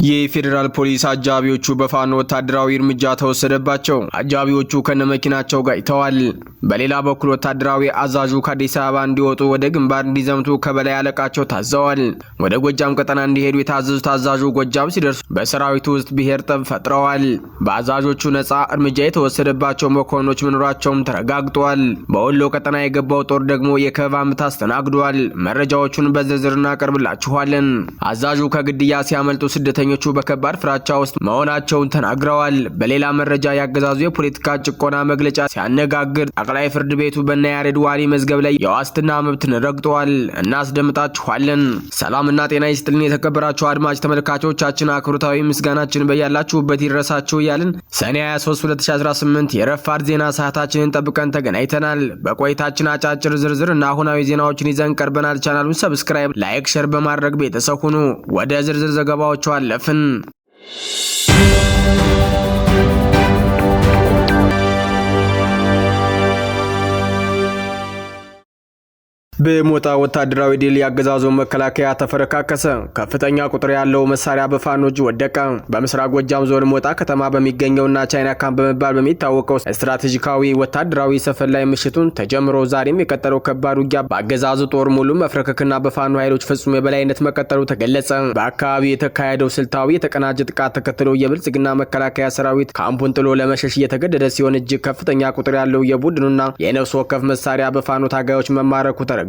የፌደራል ፖሊስ አጃቢዎቹ በፋኖ ወታደራዊ እርምጃ ተወሰደባቸው። አጃቢዎቹ ከነመኪናቸው ጋይተዋል። በሌላ በኩል ወታደራዊ አዛዡ ከአዲስ አበባ እንዲወጡ ወደ ግንባር እንዲዘምቱ ከበላይ አለቃቸው ታዘዋል። ወደ ጎጃም ቀጠና እንዲሄዱ የታዘዙት አዛዡ ጎጃም ሲደርሱ በሰራዊቱ ውስጥ ብሔር ጠብ ፈጥረዋል። በአዛዦቹ ነፃ እርምጃ የተወሰደባቸው መኮንኖች መኖራቸውም ተረጋግጧል። በወሎ ቀጠና የገባው ጦር ደግሞ የከበባ ምት አስተናግዷል። መረጃዎቹን በዝርዝር እናቀርብላችኋለን። አዛዡ ከግድያ ሲያመልጡ ስደተኞቹ በከባድ ፍራቻ ውስጥ መሆናቸውን ተናግረዋል። በሌላ መረጃ ያገዛዙ የፖለቲካ ጭቆና መግለጫ ሲያነጋግር ጠቅላይ ፍርድ ቤቱ በእነ ያሬድ ዋሊ መዝገብ ላይ የዋስትና መብትን ረግጧል። እናስደምጣችኋለን። ሰላምና ጤና ይስጥልን የተከበራችሁ አድማጭ ተመልካቾቻችን አክብሮታዊ ምስጋናችን በያላችሁበት ይድረሳችሁ እያልን ሰኔ 23 2018 የረፋድ ዜና ሰዓታችንን ጠብቀን ተገናኝተናል። በቆይታችን አጫጭር ዝርዝር እና አሁናዊ ዜናዎችን ይዘን ቀርበናል። ቻናሉን ሰብስክራይብ፣ ላይክ፣ ሼር በማድረግ ቤተሰብ ሁኑ። ወደ ዝርዝር ዘገባዎቹ አለፍን። በሞጣ ወታደራዊ ድል ያገዛዙ መከላከያ ተፈረካከሰ። ከፍተኛ ቁጥር ያለው መሳሪያ በፋኖ እጅ ወደቀ። በምስራቅ ጎጃም ዞን ሞጣ ከተማ በሚገኘውና ቻይና ካምፕ በመባል በሚታወቀው ስትራቴጂካዊ ወታደራዊ ሰፈር ላይ ምሽቱን ተጀምሮ ዛሬም የቀጠለው ከባድ ውጊያ በአገዛዙ ጦር ሙሉ መፍረከክና በፋኖ ኃይሎች ፍጹም የበላይነት መቀጠሉ ተገለጸ። በአካባቢው የተካሄደው ስልታዊ የተቀናጀ ጥቃት ተከትሎ የብልጽግና መከላከያ ሰራዊት ካምፑን ጥሎ ለመሸሽ እየተገደደ ሲሆን እጅግ ከፍተኛ ቁጥር ያለው የቡድኑና የነፍስ ወከፍ መሳሪያ በፋኖ ታጋዮች መማረኩ ተረጋግጧል።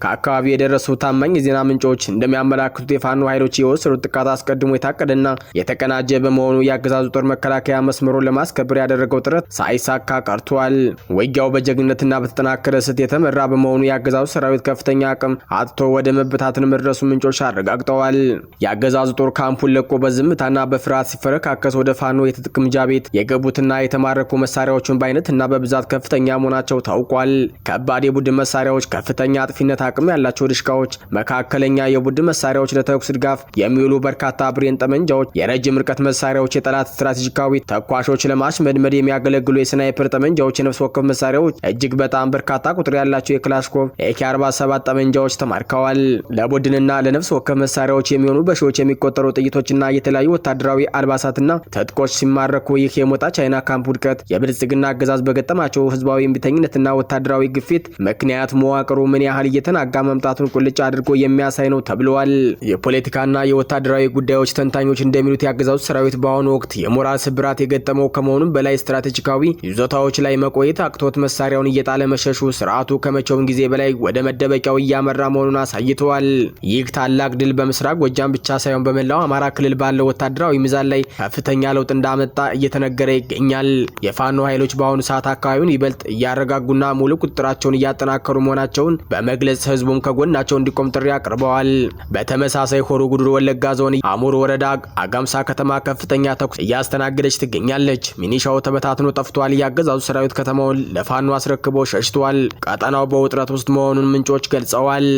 ከአካባቢው የደረሱ ታማኝ የዜና ምንጮች እንደሚያመላክቱት የፋኖ ኃይሎች የወሰዱት ጥቃት አስቀድሞ የታቀደና የተቀናጀ በመሆኑ የአገዛዙ ጦር መከላከያ መስመሩን ለማስከበር ያደረገው ጥረት ሳይሳካ ቀርቷል። ውጊያው በጀግንነትና በተጠናከረ ስልት የተመራ በመሆኑ የአገዛዙ ሰራዊት ከፍተኛ አቅም አጥቶ ወደ መበታተን መድረሱ ምንጮች አረጋግጠዋል። የአገዛዙ ጦር ካምፑን ለቆ በዝምታና በፍርሃት ሲፈረካከስ ወደ ፋኖ የትጥቅ ምጃ ቤት የገቡትና የተማረኩ መሳሪያዎችን በአይነትና በብዛት ከፍተኛ መሆናቸው ታውቋል። ከባድ የቡድን መሳሪያዎች፣ ከፍተኛ አጥፊነት አቅም ያላቸው ድሽቃዎች፣ መካከለኛ የቡድን መሳሪያዎች፣ ለተኩስ ድጋፍ የሚውሉ በርካታ ብሬን ጠመንጃዎች፣ የረጅም ርቀት መሳሪያዎች፣ የጠላት ስትራቴጂካዊ ተኳሾች ለማሽመድመድ የሚያገለግሉ የስናይፐር ጠመንጃዎች፣ የነፍስ ወከፍ መሳሪያዎች፣ እጅግ በጣም በርካታ ቁጥር ያላቸው የክላሽኮቭ AK-47 ጠመንጃዎች ተማርከዋል። ለቡድንና ለነፍስ ወከፍ መሳሪያዎች የሚሆኑ በሺዎች የሚቆጠሩ ጥይቶችና የተለያዩ ወታደራዊ አልባሳትና ትጥቆች ሲማረኩ ይህ የሞጣ ቻይና ካምፕ ውድቀት የብልጽግና አገዛዝ በገጠማቸው ህዝባዊ እምቢተኝነትና ወታደራዊ ግፊት ምክንያት መዋቅሩ ምን ያህል እየተናጋ መምጣቱን ቁልጭ አድርጎ የሚያሳይ ነው ተብሏል። የፖለቲካና የወታደራዊ ጉዳዮች ተንታኞች እንደሚሉት ያገዛዙ ሰራዊት በአሁኑ ወቅት የሞራል ስብራት የገጠመው ከመሆኑም በላይ ስትራቴጂካዊ ይዞታዎች ላይ መቆየት አቅቶት መሳሪያውን እየጣለ መሸሹ ስርዓቱ ከመቼውም ጊዜ በላይ ወደ መደበቂያው እያመራ መሆኑን አሳይተዋል። ይህ ታላቅ ድል በምስራቅ ጎጃም ብቻ ሳይሆን በመላው አማራ ክልል ባለው ወታደራዊ ሚዛን ላይ ከፍተኛ ለውጥ እንዳመጣ እየተነገረ ይገኛል። የፋኖ ኃይሎች በአሁኑ ሰዓት አካባቢውን ይበልጥ እያረጋጉና ሙሉ ቁጥጥራቸውን እያጠናከሩ መሆናቸውን በመግለጽ ህዝቡን ከጎናቸው እንዲቆም ጥሪ አቅርበዋል። በተመሳሳይ ሆሮ ጉዱሩ ወለጋ ዞን አሙር ወረዳ አጋምሳ ከተማ ከፍተኛ ተኩስ እያስተናገደች ትገኛለች። ሚኒሻው ተበታትኖ ጠፍቷል። ያገዛዙ ሰራዊት ከተማውን ለፋኖ አስረክቦ ሸሽቷል። ቀጠናው በውጥረት ውስጥ መሆኑን ምንጮች ገልጸዋል።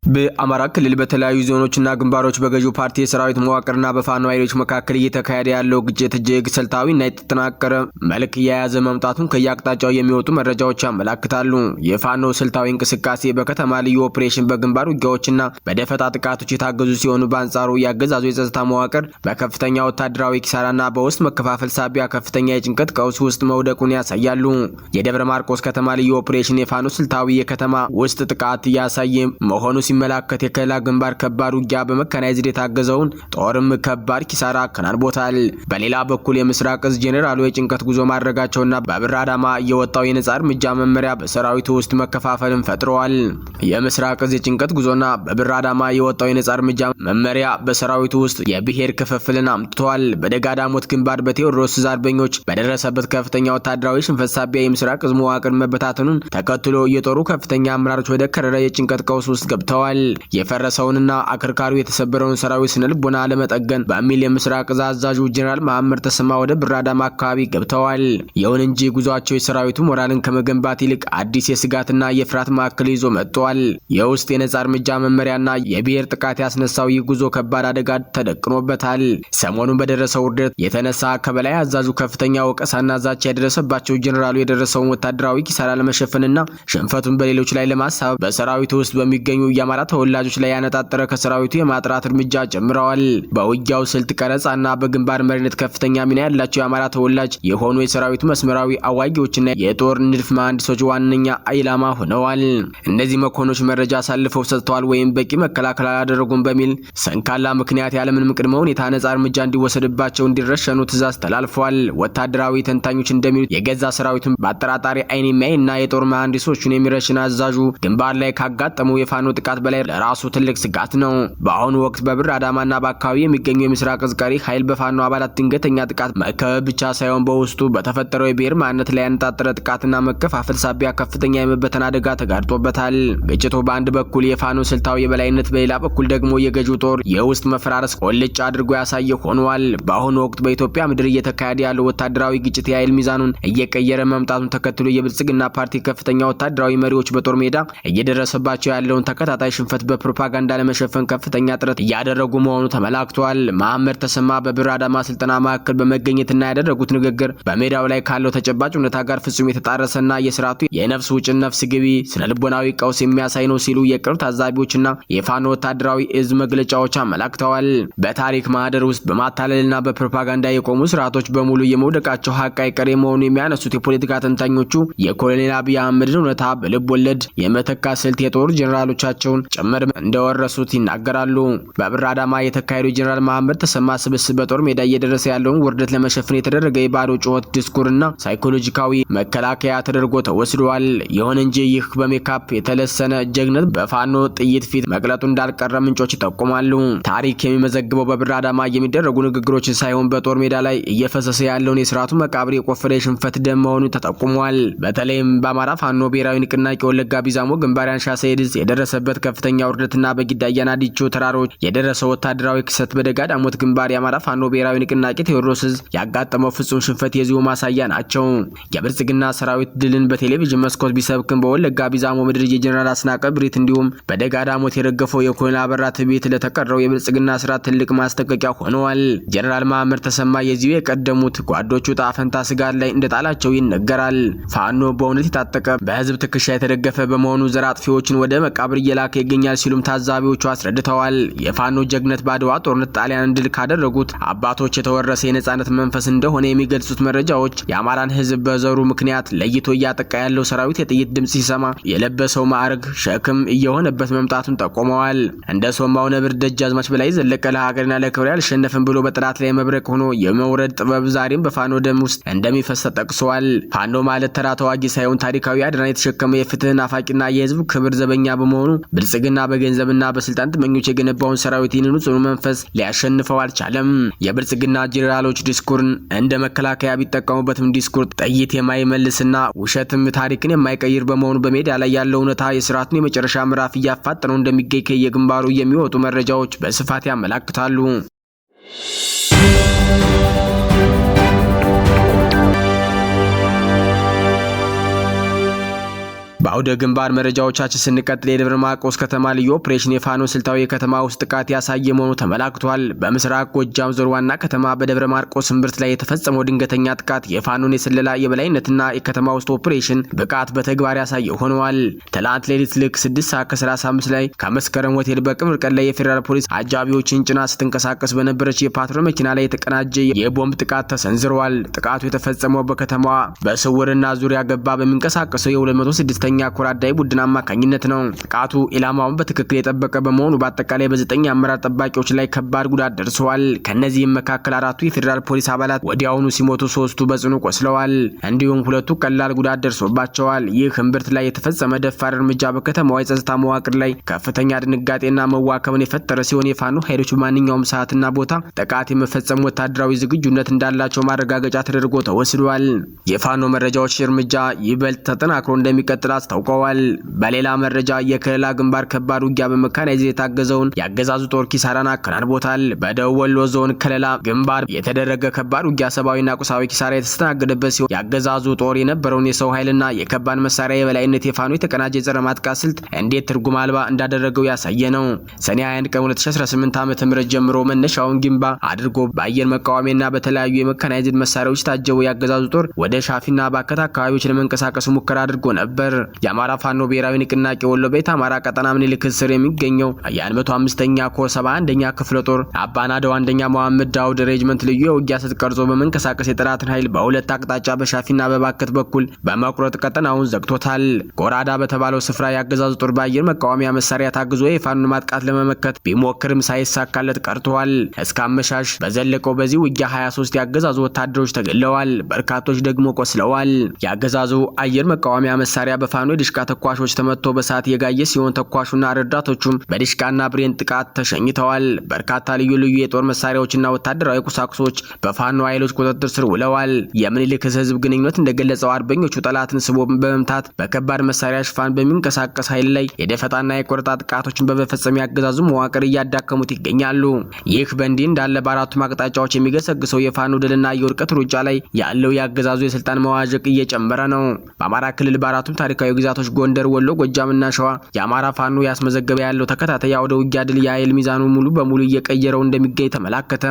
በአማራ ክልል በተለያዩ ዞኖችና ግንባሮች በገዢው ፓርቲ የሰራዊት መዋቅርና በፋኖ ኃይሎች መካከል እየተካሄደ ያለው ግጭት እጅግ ስልታዊና የተጠናከረ መልክ የያዘ መምጣቱን ከየአቅጣጫው የሚወጡ መረጃዎች ያመላክታሉ። የፋኖ ስልታዊ እንቅስቃሴ በከተማ ልዩ ኦፕሬሽን፣ በግንባር ውጊያዎችና በደፈጣ ጥቃቶች የታገዙ ሲሆኑ በአንጻሩ ያገዛዙ የጸጥታ መዋቅር በከፍተኛ ወታደራዊ ኪሳራና በውስጥ መከፋፈል ሳቢያ ከፍተኛ የጭንቀት ቀውስ ውስጥ መውደቁን ያሳያሉ። የደብረ ማርቆስ ከተማ ልዩ ኦፕሬሽን የፋኖ ስልታዊ የከተማ ውስጥ ጥቃት እያሳየ መሆኑ ሲመላከት የከላ ግንባር ከባድ ውጊያ በመካናይዝድ የታገዘውን ጦርም ከባድ ኪሳራ አከናንቦታል። በሌላ በኩል የምስራቅ እዝ ጄኔራሉ የጭንቀት ጉዞ ማድረጋቸውና በብር አዳማ የወጣው የነጻ እርምጃ መመሪያ በሰራዊቱ ውስጥ መከፋፈልን ፈጥረዋል። የምስራቅ እዝ የጭንቀት ጉዞና በብር አዳማ የወጣው የነጻ እርምጃ መመሪያ በሰራዊቱ ውስጥ የብሔር ክፍፍልን አምጥቷል። በደጋዳሞት ግንባር በቴዎድሮስ እዝ አርበኞች በደረሰበት ከፍተኛ ወታደራዊ ሽንፈት ሳቢያ የምስራቅ እዝ መዋቅር መበታተኑን ተከትሎ የጦሩ ከፍተኛ አመራሮች ወደ ከረረ የጭንቀት ቀውስ ውስጥ ገብተዋል። ተናግረዋል። የፈረሰውንና አከርካሪው የተሰበረውን ሰራዊት ስነልቦና ለመጠገን በሚል የምስራቅ እዝ አዛዡ ጀነራል መሐመድ ተሰማ ወደ ብር አዳማ አካባቢ ገብተዋል። ይሁን እንጂ ጉዟቸው የሰራዊቱ ሞራልን ከመገንባት ይልቅ አዲስ የስጋትና የፍርሃት ማዕከል ይዞ መጥቷል። የውስጥ የነጻ እርምጃ መመሪያና የብሔር ጥቃት ያስነሳው ይህ ጉዞ ከባድ አደጋ ተደቅኖበታል። ሰሞኑን በደረሰው ውርደት የተነሳ ከበላይ አዛዡ ከፍተኛ ወቀሳና ዛቻ የደረሰባቸው ጀነራሉ የደረሰውን ወታደራዊ ኪሳራ ለመሸፈንና ሽንፈቱን በሌሎች ላይ ለማሳበብ በሰራዊቱ ውስጥ በሚገኙ የአማራ ተወላጆች ላይ ያነጣጠረ ከሰራዊቱ የማጥራት እርምጃ ጀምረዋል። በውጊያው ስልት ቀረጻና በግንባር መሪነት ከፍተኛ ሚና ያላቸው የአማራ ተወላጅ የሆኑ የሰራዊቱ መስመራዊ አዋጊዎችና የጦር ንድፍ መሐንዲሶች ዋነኛ ኢላማ ሆነዋል። እነዚህ መኮንኖች መረጃ አሳልፈው ሰጥተዋል ወይም በቂ መከላከል አላደረጉም በሚል ሰንካላ ምክንያት ያለምንም ቅድመ ሁኔታ ነጻ እርምጃ እንዲወሰድባቸው እንዲረሸኑ ትዕዛዝ ተላልፏል። ወታደራዊ ተንታኞች እንደሚሉት የገዛ ሰራዊቱን በአጠራጣሪ አይን የሚያይና የጦር መሐንዲሶቹን የሚረሽን አዛዡ ግንባር ላይ ካጋጠመው የፋኖ ጥቃት በላይ ለራሱ ትልቅ ስጋት ነው። በአሁኑ ወቅት በብር አዳማና በአካባቢ የሚገኙ የምስራቅ እዝ ቀሪ ኃይል በፋኖ አባላት ድንገተኛ ጥቃት መከበብ ብቻ ሳይሆን በውስጡ በተፈጠረው የብሔር ማንነት ላይ ያነጣጠረ ጥቃትና መከፋፈል ሳቢያ ከፍተኛ የመበተን አደጋ ተጋርጦበታል። ግጭቱ በአንድ በኩል የፋኖ ስልታዊ የበላይነት፣ በሌላ በኩል ደግሞ የገዢው ጦር የውስጥ መፈራረስ ቆልጭ አድርጎ ያሳየ ሆኗል። በአሁኑ ወቅት በኢትዮጵያ ምድር እየተካሄደ ያለው ወታደራዊ ግጭት የኃይል ሚዛኑን እየቀየረ መምጣቱን ተከትሎ የብልጽግና ፓርቲ ከፍተኛ ወታደራዊ መሪዎች በጦር ሜዳ እየደረሰባቸው ያለውን ተከታታይ ሽንፈት በፕሮፓጋንዳ ለመሸፈን ከፍተኛ ጥረት እያደረጉ መሆኑ ተመላክቷል። መሐመድ ተሰማ በብር አዳማ ስልጠና ማዕከል በመገኘትና ያደረጉት ንግግር በሜዳው ላይ ካለው ተጨባጭ ሁኔታ ጋር ፍጹም የተጣረሰና የስርዓቱ የነፍስ ውጭን ነፍስ ግቢ ስነልቦናዊ ቀውስ የሚያሳይ ነው ሲሉ የቅርብ ታዛቢዎችና የፋኖ ወታደራዊ እዝ መግለጫዎች አመላክተዋል። በታሪክ ማህደር ውስጥ በማታለልና በፕሮፓጋንዳ የቆሙ ስርዓቶች በሙሉ የመውደቃቸው ሀቅ አይቀሬ መሆኑ የሚያነሱት የፖለቲካ ተንታኞቹ የኮሎኔል አብይ አህመድን እውነታ በልብ ወለድ የመተካ ስልት የጦር ጀነራሎቻቸውን ጭምር እንደወረሱት ይናገራሉ። በብር አዳማ የተካሄዱ ጀነራል መሐመድ ተሰማ ስብስብ በጦር ሜዳ እየደረሰ ያለውን ውርደት ለመሸፈን የተደረገ የባዶ ጩኸት ዲስኩርና ሳይኮሎጂካዊ መከላከያ ተደርጎ ተወስዷል። ይሁን እንጂ ይህ በሜካፕ የተለሰነ ጀግነት በፋኖ ጥይት ፊት መቅለጡ እንዳልቀረ ምንጮች ይጠቁማሉ። ታሪክ የሚመዘግበው በብር አዳማ የሚደረጉ ንግግሮችን ሳይሆን በጦር ሜዳ ላይ እየፈሰሰ ያለውን የስርዓቱ መቃብር የቆፈረ የሽንፈት ደም መሆኑ ተጠቁሟል። በተለይም በአማራ ፋኖ ብሔራዊ ንቅናቄ ወለጋ ቢዛሞ ግንባር ያንሻ ሰይድስ የደረሰበት ከፍተኛ ውርደትና በጊዳያና ዲቾ ተራሮች የደረሰው ወታደራዊ ክስተት በደጋ ዳሞት ግንባር የአማራ ፋኖ ብሔራዊ ንቅናቄ ቴዎድሮስ ያጋጠመው ፍጹም ሽንፈት የዚሁ ማሳያ ናቸው። የብልጽግና ሰራዊት ድልን በቴሌቪዥን መስኮት ቢሰብክም በወለጋ ቢዛሞ ምድር የጀነራል አስናቀ ብሪት እንዲሁም በደጋ ዳሞት የረገፈው የኮሎኔል አበራ ትዕቢት ለተቀረው የብልጽግና ስራ ትልቅ ማስጠንቀቂያ ሆነዋል። ጀነራል መሐመድ ተሰማ የዚሁ የቀደሙት ጓዶቹ ጣፈንታ ስጋት ላይ እንደጣላቸው ይነገራል። ፋኖ በእውነት የታጠቀ በህዝብ ትከሻ የተደገፈ በመሆኑ ዘር አጥፊዎችን ወደ መቃብር እየላከ ይገኛል ሲሉም ታዛቢዎቹ አስረድተዋል። የፋኖ ጀግነት በአድዋ ጦርነት ጣሊያን ድል ካደረጉት አባቶች የተወረሰ የነጻነት መንፈስ እንደሆነ የሚገልጹት መረጃዎች የአማራን ህዝብ በዘሩ ምክንያት ለይቶ እያጠቃ ያለው ሰራዊት የጥይት ድምጽ ሲሰማ የለበሰው ማዕረግ ሸክም እየሆነበት መምጣቱን ጠቁመዋል። እንደ ሶማው ነብር ደጃዝማች በላይ ዘለቀ ለሀገርና ለክብር ያልሸነፍም ብሎ በጥራት ላይ መብረቅ ሆኖ የመውረድ ጥበብ ዛሬም በፋኖ ደም ውስጥ እንደሚፈስ ተጠቅሷል። ፋኖ ማለት ተራ ተዋጊ ሳይሆን ታሪካዊ አድራን የተሸከመ የፍትህ ናፋቂና የህዝብ ክብር ዘበኛ በመሆኑ ብልጽግና በገንዘብና በስልጣን ጥመኞች የገነባውን ሰራዊት ይህንን ጽኑ መንፈስ ሊያሸንፈው አልቻለም። የብልጽግና ጄኔራሎች ዲስኩርን እንደ መከላከያ ቢጠቀሙበትም ዲስኩር ጥይት የማይመልስና ውሸትም ታሪክን የማይቀይር በመሆኑ በሜዳ ላይ ያለው እውነታ የስርዓቱን የመጨረሻ ምዕራፍ እያፋጠነው እንደሚገኝ ከየግንባሩ የሚወጡ መረጃዎች በስፋት ያመላክታሉ። በአውደ ግንባር መረጃዎቻችን ስንቀጥል የደብረ ማርቆስ ከተማ ልዩ ኦፕሬሽን የፋኖ ስልታዊ የከተማ ውስጥ ጥቃት ያሳየ መሆኑ ተመላክቷል። በምስራቅ ጎጃም ዞን ዋና ከተማ በደብረ ማርቆስ እምብርት ላይ የተፈጸመው ድንገተኛ ጥቃት የፋኖን የስለላ የበላይነትና የከተማ ውስጥ ኦፕሬሽን ብቃት በተግባር ያሳየ ሆኗል። ትላንት ሌሊት ልክ 6:35 ላይ ከመስከረም ሆቴል በቅርብ ርቀት ላይ የፌዴራል ፖሊስ አጃቢዎችን ጭና ስትንቀሳቀስ በነበረች የፓትሮል መኪና ላይ የተቀናጀ የቦምብ ጥቃት ተሰንዝሯል። ጥቃቱ የተፈጸመው በከተማዋ በስውርና ዙሪያ ገባ በሚንቀሳቀሰው የ206ኛ ኮራዳይ ቡድን አማካኝነት ነው። ጥቃቱ ኢላማውን በትክክል የጠበቀ በመሆኑ በአጠቃላይ በ9 አመራር ጠባቂዎች ላይ ከባድ ጉዳት ደርሷል። ከነዚህም መካከል 4ቱ የፌዴራል ፖሊስ አባላት ወዲያውኑ ሲሞቱ 3ቱ በጽኑ ቆስለዋል። እንዲሁም 2ቱ ቀላል ጉዳት ደርሶባቸዋል። ይህ እምብርት ላይ የተፈጸመ ደፋር እርምጃ በከተማዋ የጸጥታ መዋቅር ላይ ከፍተኛ ድንጋጤና መዋከብን የፈጠረ ሲሆን የፋኖ ኃይሎች በማንኛውም ሰዓትና ቦታ ጥቃት የመፈጸም ወታደራዊ ዝግጁነት እንዳላቸው ማረጋገጫ ተደርጎ ተወስዷል። የፋኖ መረጃዎች እርምጃ ይበልጥ ተጠናክሮ እንደሚቀጥል አስታውቀዋል። በሌላ መረጃ የከለላ ግንባር ከባድ ውጊያ በመካናይዝድ የታገዘውን ያገዛዙ ጦር ኪሳራን አከናንቦታል። በደቡብ ወሎ ዞን ከለላ ግንባር የተደረገ ከባድ ውጊያ ሰብአዊና ቁሳዊ ኪሳራ የተስተናገደበት ሲሆን ያገዛዙ ጦር የነበረውን የሰው ኃይልና የከባድ መሳሪያ የበላይነት የፋኖ የተቀናጀ የጸረ ማጥቃት ስልት እንዴት ትርጉም አልባ እንዳደረገው ያሳየ ነው። ሰኔ 21 ቀን 2018 ዓ.ም ጀምሮ መነሻውን ግንባ አድርጎ በአየር መቃወሚያና በተለያዩ የመካናይዝድ መሳሪያዎች ታጀበው ያገዛዙ ጦር ወደ ሻፊና ባከታ አካባቢዎች ለመንቀሳቀስ ሙከራ አድርጎ ነበር። የአማራ ፋኖ ብሔራዊ ንቅናቄ ወሎ ቤት አማራ ቀጠና ምኒልክ ስር የሚገኘው የ105ኛ ኮር 71ኛ ክፍለ ጦር አባናደው አንደኛ መሐመድ ዳውድ ሬጅመንት ልዩ የውጊያ ስልት ቀርጾ በመንቀሳቀስ የጠላትን ኃይል በሁለት አቅጣጫ በሻፊና በባከት በኩል በመቁረጥ ቀጠናውን ዘግቶታል። ጎራዳ በተባለው ስፍራ ያገዛዙ ጦር በአየር መቃወሚያ መሳሪያ ታግዞ የፋኖን ማጥቃት ለመመከት ቢሞክርም ሳይሳካለት ቀርቷል። እስከ አመሻሽ በዘለቀው በዚህ ውጊያ 23 ያገዛዙ ወታደሮች ተገለዋል፣ በርካቶች ደግሞ ቆስለዋል። ያገዛዙ አየር መቃወሚያ መሳሪያ በፋኖ የድሽቃ ተኳሾች ተመቶ በሳት የጋየ ሲሆን ተኳሹና ረዳቶቹም በድሽቃና ብሬን ጥቃት ተሸኝተዋል። በርካታ ልዩ ልዩ የጦር መሳሪያዎችና ወታደራዊ ቁሳቁሶች በፋኖ ኃይሎች ቁጥጥር ስር ውለዋል። የምኒልክ ህዝብ ግንኙነት እንደገለጸው አርበኞቹ ጠላትን ስቦ በመምታት በከባድ መሳሪያ ሽፋን በሚንቀሳቀስ ኃይል ላይ የደፈጣና የቆረጣ ጥቃቶችን በመፈጸም ያገዛዙ መዋቅር እያዳከሙት ይገኛሉ። ይህ በእንዲህ እንዳለ በአራቱም አቅጣጫዎች የሚገሰግሰው የፋኖ ድልና የውድቀት ሩጫ ላይ ያለው ያገዛዙ የስልጣን መዋዠቅ እየጨመረ ነው። በአማራ ክልል በአራቱም ታሪካዊ ግዛቶች ጎንደር፣ ወሎ፣ ጎጃምና ሸዋ የአማራ ፋኖ ያስመዘገበ ያለው ተከታታይ አውደ ውጊያ ድል የኃይል ሚዛኑ ሙሉ በሙሉ እየቀየረው እንደሚገኝ ተመላከተ።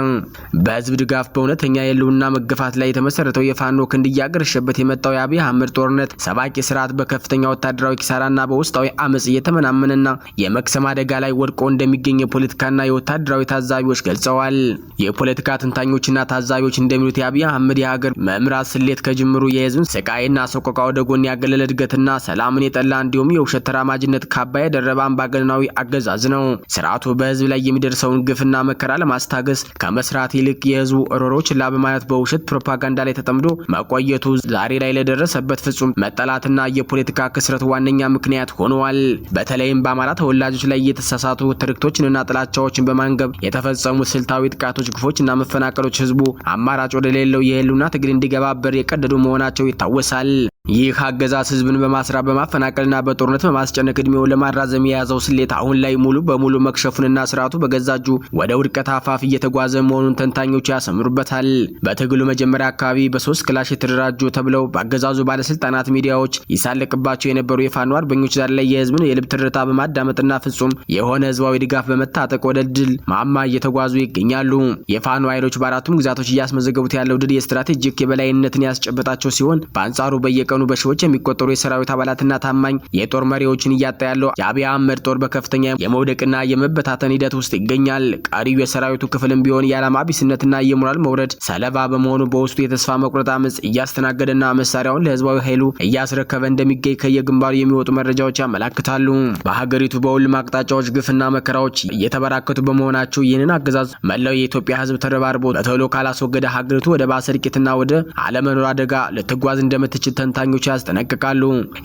በህዝብ ድጋፍ በእውነተኛ የህልውና መገፋት ላይ የተመሰረተው የፋኖ ክንድ እያገረሸበት የመጣው የአብይ አህመድ ጦርነት ሰባቂ ስርዓት በከፍተኛ ወታደራዊ ኪሳራና በውስጣዊ አመጽ እየተመናመነና የመክሰም አደጋ ላይ ወድቆ እንደሚገኝ የፖለቲካና የወታደራዊ ታዛቢዎች ገልጸዋል። የፖለቲካ ተንታኞችና ታዛቢዎች እንደሚሉት የአብይ አህመድ የሀገር መምራት ስሌት ከጅምሩ የህዝብን ስቃይና ሰቆቃ ወደ ጎን ያገለለ እድገትና ሰላምን የጠላ እንዲሁም የውሸት ተራማጅነት ካባ የደረበ አምባገነናዊ አገዛዝ ነው። ስርዓቱ በህዝብ ላይ የሚደርሰውን ግፍና መከራ ለማስታገስ ከመስራት ይልቅ የህዝቡ ሮሮ ችላ በማለት በውሸት ፕሮፓጋንዳ ላይ ተጠምዶ መቆየቱ ዛሬ ላይ ለደረሰበት ፍጹም መጠላትና የፖለቲካ ክስረት ዋነኛ ምክንያት ሆኗል። በተለይም በአማራ ተወላጆች ላይ የተሳሳቱ ትርክቶችንና ጥላቻዎችን በማንገብ የተፈጸሙ ስልታዊ ጥቃቶች፣ ግፎችና መፈናቀሎች ህዝቡ አማራጭ ወደሌለው የህልውና ትግል እንዲገባበር የቀደዱ መሆናቸው ይታወሳል። ይህ አገዛዝ ህዝብን በማስራብ በማፈናቀልና በጦርነት በማስጨነቅ እድሜውን ለማራዘም የያዘው ስሌት አሁን ላይ ሙሉ በሙሉ መክሸፉንና ስርዓቱ በገዛጁ ወደ ውድቀት አፋፍ እየተጓዘ መሆኑን ተንታኞች ያሰምሩበታል። በትግሉ መጀመሪያ አካባቢ በ3 ክላሽ የተደራጁ ተብለው በአገዛዙ ባለስልጣናት ሚዲያዎች ይሳለቅባቸው የነበሩ የፋኖ አርበኞች ዛሬ ላይ የህዝብን የልብ ትርታ በማዳመጥና ፍጹም የሆነ ህዝባዊ ድጋፍ በመታጠቅ ወደ ድል ማማ እየተጓዙ ይገኛሉ። የፋኖ ኃይሎች በአራቱም ግዛቶች እያስመዘገቡት ያለው ድል የስትራቴጂክ የበላይነትን ያስጨበጣቸው ሲሆን በአንጻሩ በየቀኑ በሺዎች የሚቆጠሩ የሰራዊት አባላትና ታማኝ የጦር መሪዎችን እያጣ ያለው የአብይ አህመድ ጦር በከፍተኛ የመውደቅና የመበታተን ሂደት ውስጥ ይገኛል። ቀሪው የሰራዊቱ ክፍልም ቢሆን የዓላማ ቢስነትና የሞራል መውረድ ሰለባ በመሆኑ በውስጡ የተስፋ መቁረጥ አመጽ እያስተናገደና መሳሪያውን ለህዝባዊ ኃይሉ እያስረከበ እንደሚገኝ ከየግንባሩ የሚወጡ መረጃዎች ያመላክታሉ። በሀገሪቱ በሁሉም አቅጣጫዎች ግፍና መከራዎች እየተበራከቱ በመሆናቸው ይህንን አገዛዝ መላው የኢትዮጵያ ህዝብ ተረባርቦ በቶሎ ካላስወገደ ሀገሪቱ ወደ ባሰ እልቂትና ወደ አለመኖር አደጋ ልትጓዝ እንደምትችል ተንታኞች ያስጠነቅቃሉ።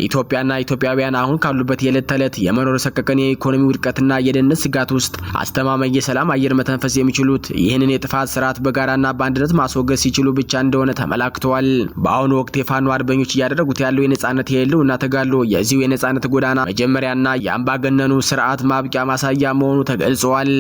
ኢትዮጵያና ኢትዮጵያውያን አሁን ካሉበት የዕለት ተዕለት የመኖር ሰቀቀን የኢኮኖሚ ውድቀትና የደህንነት ስጋት ውስጥ አስተማማኝ የሰላም አየር መተንፈስ የሚችሉት ይህንን የጥፋት ስርዓት በጋራና በአንድነት ማስወገድ ሲችሉ ብቻ እንደሆነ ተመላክቷል። በአሁኑ ወቅት የፋኖ አርበኞች እያደረጉት ያለው የነጻነት የህልውና ተጋድሎ የዚሁ የነጻነት ጎዳና መጀመሪያና የአምባገነኑ ስርዓት ማብቂያ ማሳያ መሆኑ ተገልጿል።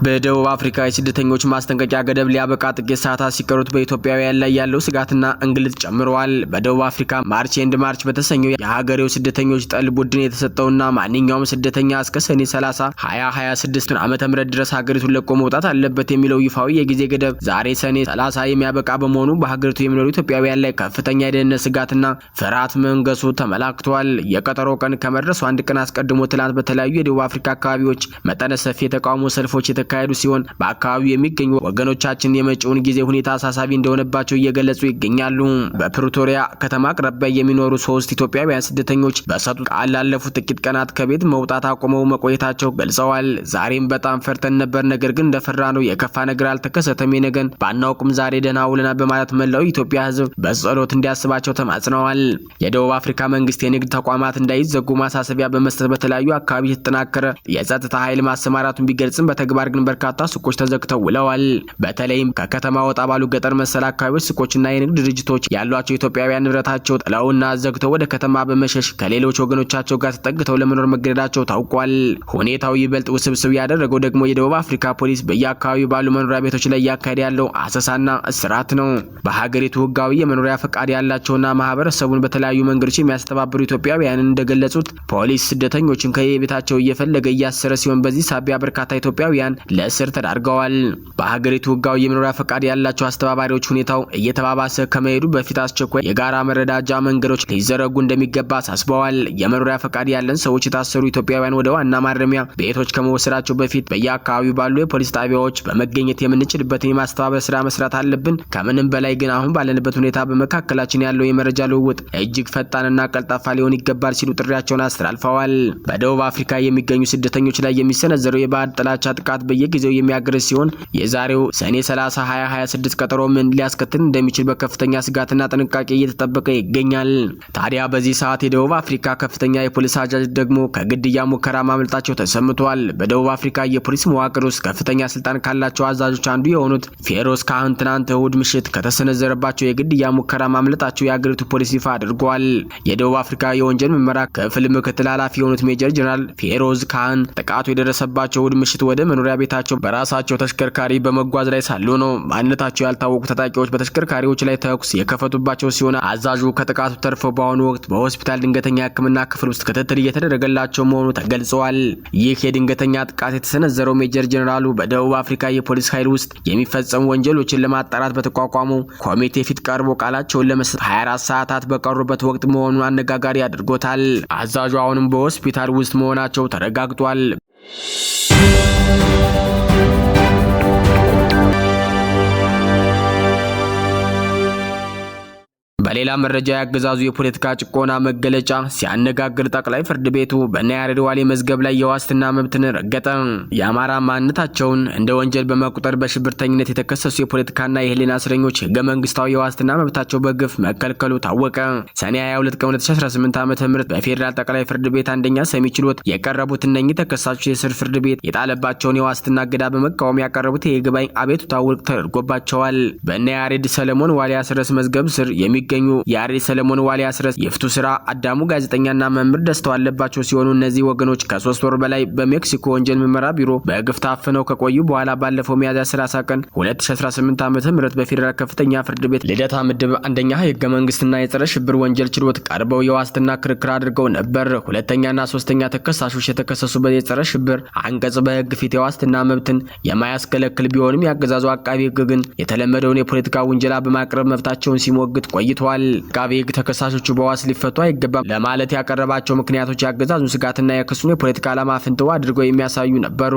በደቡብ አፍሪካ የስደተኞች ማስጠንቀቂያ ገደብ ሊያበቃ ጥቂት ሰዓታት ሲቀሩት በኢትዮጵያውያን ላይ ያለው ስጋትና እንግልት ጨምሯል። በደቡብ አፍሪካ ማርች ኤንድ ማርች በተሰኘው የሀገሬው ስደተኞች ጠል ቡድን የተሰጠውና ማንኛውም ስደተኛ እስከ ሰኔ 30 2026 ዓመተ ምህረት ድረስ ሀገሪቱን ለቆ መውጣት አለበት የሚለው ይፋዊ የጊዜ ገደብ ዛሬ ሰኔ 30 የሚያበቃ በመሆኑ በሀገሪቱ የሚኖሩ ኢትዮጵያውያን ላይ ከፍተኛ የደህንነት ስጋትና ፍርሃት መንገሱ ተመላክቷል። የቀጠሮ ቀን ከመድረሱ አንድ ቀን አስቀድሞ ትላንት በተለያዩ የደቡብ አፍሪካ አካባቢዎች መጠነ ሰፊ የተቃውሞ ሰልፎች የተካሄዱ ሲሆን በአካባቢው የሚገኙ ወገኖቻችን የመጪውን ጊዜ ሁኔታ አሳሳቢ እንደሆነባቸው እየገለጹ ይገኛሉ። በፕሪቶሪያ ከተማ አቅራቢያ የሚኖሩ 3 ኢትዮጵያውያን ስደተኞች በሰጡት ቃል ላለፉት ጥቂት ቀናት ከቤት መውጣት አቆመው መቆየታቸው ገልጸዋል። ዛሬም በጣም ፈርተን ነበር፣ ነገር ግን እንደፈራነው የከፋ ነገር አልተከሰተም። የነገን ባናውቅም ዛሬ ደህና ውለናል በማለት መላው ኢትዮጵያ ሕዝብ በጸሎት እንዲያስባቸው ተማጽነዋል። የደቡብ አፍሪካ መንግስት የንግድ ተቋማት እንዳይዘጉ ማሳሰቢያ በመስጠት በተለያዩ አካባቢ የተጠናከረ የጸጥታ ኃይል ማሰማራቱን ቢገልጽም በተግባር ግን በርካታ ሱቆች ተዘግተው ውለዋል። በተለይም ከከተማ ወጣ ባሉ ገጠር መሰል አካባቢዎች ሱቆችና የንግድ ድርጅቶች ያሏቸው ኢትዮጵያውያን ንብረታቸው ጥለውና ዘግተው ወደ ከተማ በመሸሽ ከሌሎች ወገኖቻቸው ጋር ተጠግተው ለመኖር መገደዳቸው ታውቋል። ሁኔታው ይበልጥ ውስብስብ ያደረገው ደግሞ የደቡብ አፍሪካ ፖሊስ በየአካባቢው ባሉ መኖሪያ ቤቶች ላይ ያካሄደ ያለው አሰሳና እስራት ነው። በሀገሪቱ ህጋዊ የመኖሪያ ፈቃድ ያላቸውና ማህበረሰቡን በተለያዩ መንገዶች የሚያስተባብሩ ኢትዮጵያውያንን እንደገለጹት ፖሊስ ስደተኞችን ከየቤታቸው እየፈለገ እያሰረ ሲሆን በዚህ ሳቢያ በርካታ ኢትዮጵያውያን ለእስር ተዳርገዋል። በሀገሪቱ ህጋዊ የመኖሪያ ፈቃድ ያላቸው አስተባባሪዎች ሁኔታው እየተባባሰ ከመሄዱ በፊት አስቸኳይ የጋራ መረዳጃ መንገዶች ሊዘረጉ እንደሚገባ አሳስበዋል። የመኖሪያ ፈቃድ ያለን ሰዎች የታሰሩ ኢትዮጵያውያን ወደ ዋና ማረሚያ ቤቶች ከመወሰዳቸው በፊት በየአካባቢው ባሉ የፖሊስ ጣቢያዎች በመገኘት የምንችልበትን የማስተባበር ስራ መስራት አለብን። ከምንም በላይ ግን አሁን ባለንበት ሁኔታ በመካከላችን ያለው የመረጃ ልውውጥ እጅግ ፈጣንና ቀልጣፋ ሊሆን ይገባል ሲሉ ጥሪያቸውን አስተላልፈዋል። በደቡብ አፍሪካ የሚገኙ ስደተኞች ላይ የሚሰነዘረው የባዕድ ጥላቻ ጥቃት በየጊዜው የሚያገረሽ ሲሆን የዛሬው ሰኔ 30 2026 ቀጠሮ ምን ሊያስከትል እንደሚችል በከፍተኛ ስጋትና ጥንቃቄ እየተጠበቀ ይገኛል። ታዲያ በዚህ ሰዓት የደቡብ አፍሪካ ከፍተኛ የፖሊስ አዛዥ ደግሞ ከግድያ ሙከራ ማምለጣቸው ተሰምቷል። በደቡብ አፍሪካ የፖሊስ መዋቅር ውስጥ ከፍተኛ ስልጣን ካላቸው አዛዦች አንዱ የሆኑት ፌሮዝ ካህን ትናንት እሁድ ምሽት ከተሰነዘረባቸው የግድያ ሙከራ ማምለጣቸው የአገሪቱ ፖሊስ ይፋ አድርጓል። የደቡብ አፍሪካ የወንጀል ምርመራ ክፍል ምክትል ኃላፊ የሆኑት ሜጀር ጀነራል ፌሮዝ ካህን ጥቃቱ የደረሰባቸው እሁድ ምሽት ወደ መኖሪያ ቤታቸው በራሳቸው ተሽከርካሪ በመጓዝ ላይ ሳሉ ነው። ማንነታቸው ያልታወቁ ታጣቂዎች በተሽከርካሪዎች ላይ ተኩስ የከፈቱባቸው ሲሆን አዛዡ ከጥቃቱ ተርፈው በአሁኑ ወቅት በሆስፒታል ድንገተኛ ሕክምና ክፍል ውስጥ ክትትል እየተደረገላቸው መሆኑ ተገልጿል። ይህ የድንገተኛ ጥቃት የተሰነዘረው ሜጀር ጀነራሉ በደቡብ አፍሪካ የፖሊስ ኃይል ውስጥ የሚፈጸሙ ወንጀሎችን ለማጣራት በተቋቋመው ኮሚቴ ፊት ቀርቦ ቃላቸውን ለመስጠት 24 ሰዓታት በቀሩበት ወቅት መሆኑን አነጋጋሪ አድርጎታል። አዛዡ አሁንም በሆስፒታል ውስጥ መሆናቸው ተረጋግጧል። በሌላ መረጃ ያገዛዙ የፖለቲካ ጭቆና መገለጫ ሲያነጋግር ጠቅላይ ፍርድ ቤቱ በእነ ያሬድ ዋሌ መዝገብ ላይ የዋስትና መብትን ረገጠ። የአማራ ማንነታቸውን እንደ ወንጀል በመቁጠር በሽብርተኝነት የተከሰሱ የፖለቲካና የህሊና እስረኞች ህገ መንግስታዊ የዋስትና መብታቸው በግፍ መከልከሉ ታወቀ። ሰኔ 22 ቀን 2018 ዓ.ም በፌዴራል ጠቅላይ ፍርድ ቤት አንደኛ ሰሚ ችሎት የቀረቡት እነኚህ ተከሳሾች የስር ፍርድ ቤት የጣለባቸውን የዋስትና እገዳ በመቃወም ያቀረቡት የይግባኝ አቤቱታ ውድቅ ተደርጎባቸዋል። በእነ ያሬድ ሰለሞን ዋሌ አስረስ መዝገብ ስር የሚገኙ ያሬድ ሰለሞን ዋሌ አስረስ የፍቱ ስራ አዳሙ ጋዜጠኛና መምህር ደስተው አለባቸው ሲሆኑ እነዚህ ወገኖች ከ3 ወር በላይ በሜክሲኮ ወንጀል ምርመራ ቢሮ በግፍ ታፍነው ከቆዩ በኋላ ባለፈው ሚያዝያ 30 ቀን 2018 ዓ.ም በፌዴራል ከፍተኛ ፍርድ ቤት ልደታ ምድብ አንደኛ ህገ መንግስትና የጸረ ሽብር ወንጀል ችሎት ቀርበው የዋስትና ክርክር አድርገው ነበር። ሁለተኛና ሶስተኛ ተከሳሾች የተከሰሱበት የጸረ ሽብር አንቀጽ በህግ ፊት የዋስትና መብትን የማያስከለክል ቢሆንም ያገዛዙ አቃቢ ህግ ግን የተለመደውን የፖለቲካ ውንጀላ በማቅረብ መብታቸውን ሲሞግት ቆይቷል። አቃቢ ህግ ተከሳሾቹ በዋስ ሊፈቱ አይገባም ለማለት ያቀረባቸው ምክንያቶች ያገዛዙን ስጋትና የክሱን የፖለቲካ ዓላማ ፍንትው አድርገው የሚያሳዩ ነበሩ።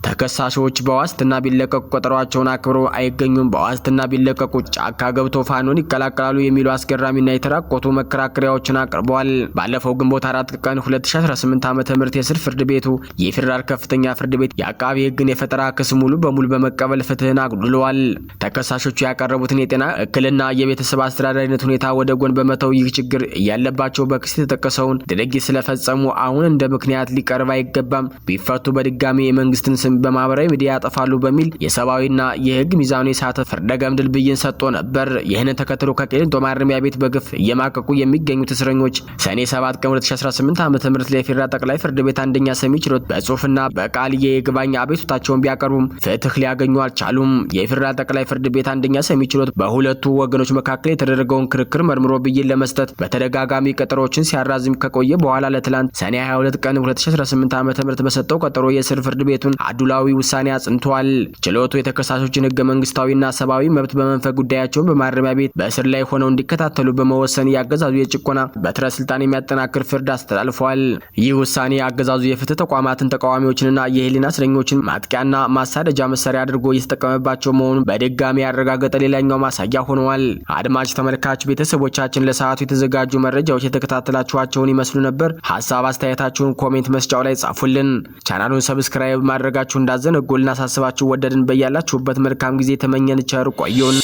ተከሳሾች በዋስትና ቢለቀቁ ቀጠሯቸውን አክብረው አይገኙም፣ በዋስትና ቢለቀቁ ጫካ ገብተው ፋኖን ይቀላቀላሉ የሚሉ አስገራሚና የተራቆቱ መከራከሪያዎችን አቅርበዋል። ባለፈው ግንቦት 4 ቀን 2018 ዓ.ም የስር ፍርድ ቤቱ የፌዴራል ከፍተኛ ፍርድ ቤት የአቃቢ ህግን የፈጠራ ክስ ሙሉ በሙሉ በመቀበል ፍትህን አጉድለዋል። ተከሳሾቹ ያቀረቡትን የጤና እክልና የቤተሰብ አስተዳዳሪነት ሁኔታ ወደ ጎን በመተው ይህ ችግር ያለባቸው በክስ የተጠቀሰውን ድርጊት ስለፈጸሙ አሁን እንደ ምክንያት ሊቀርብ አይገባም፣ ቢፈቱ በድጋሚ የመንግስትን ስም በማህበራዊ ሚዲያ ያጠፋሉ በሚል የሰብአዊና የህግ ሚዛኑ የሳተ ፍርደ ገምድል ብይን ሰጥቶ ነበር። ይህንን ተከትሎ ከቂሊንጦ ማረሚያ ቤት በግፍ እየማቀቁ የሚገኙት እስረኞች ሰኔ 7 ቀን 2018 ዓ.ም ለፌዴራል ጠቅላይ ፍርድ ቤት አንደኛ ሰሚ ችሎት በጽሁፍና በቃል የይግባኝ አቤቱታቸውን ቢያቀርቡም ፍትህ ሊያገኙ አልቻሉም። የፌዴራል ጠቅላይ ፍርድ ቤት አንደኛ ሰሚ ችሎት በሁለቱ ወገኖች መካከል የተደረገውን ክርክር መርምሮ ብይን ለመስጠት በተደጋጋሚ ቀጠሮችን ሲያራዝም ከቆየ በኋላ ለትላንት ሰኔ 22 ቀን 2018 ዓ.ም በሰጠው ቀጠሮ የስር ፍርድ ቤቱን አዱላዊ ውሳኔ አጽንቷል። ችሎቱ የተከሳሾችን ህገ መንግስታዊና ሰብአዊ መብት በመንፈግ ጉዳያቸውን በማረሚያ ቤት በእስር ላይ ሆነው እንዲከታተሉ በመወሰን ያገዛዙ የጭቆና በትረ ስልጣን የሚያጠናክር ፍርድ አስተላልፏል። ይህ ውሳኔ አገዛዙ የፍትህ ተቋማትን ተቃዋሚዎችንና የህሊና እስረኞችን ማጥቂያና ማሳደጃ መሳሪያ አድርጎ እየተጠቀመባቸው መሆኑን በድጋሚ ያረጋገጠ ሌላኛው ማሳያ ሆኗል። አድማጭ ተመልካች ቤተሰቦቻችን ለሰዓቱ የተዘጋጁ መረጃዎች የተከታተላችኋቸውን ይመስሉ ነበር። ሐሳብ አስተያየታችሁን ኮሜንት መስጫው ላይ ጻፉልን። ቻናሉን ሰብስክራይብ ማድረጋችሁ እንዳዘነጉ ልናሳስባችሁ ወደድን። በያላችሁበት መልካም ጊዜ ተመኘን። ቸር ቆዩን።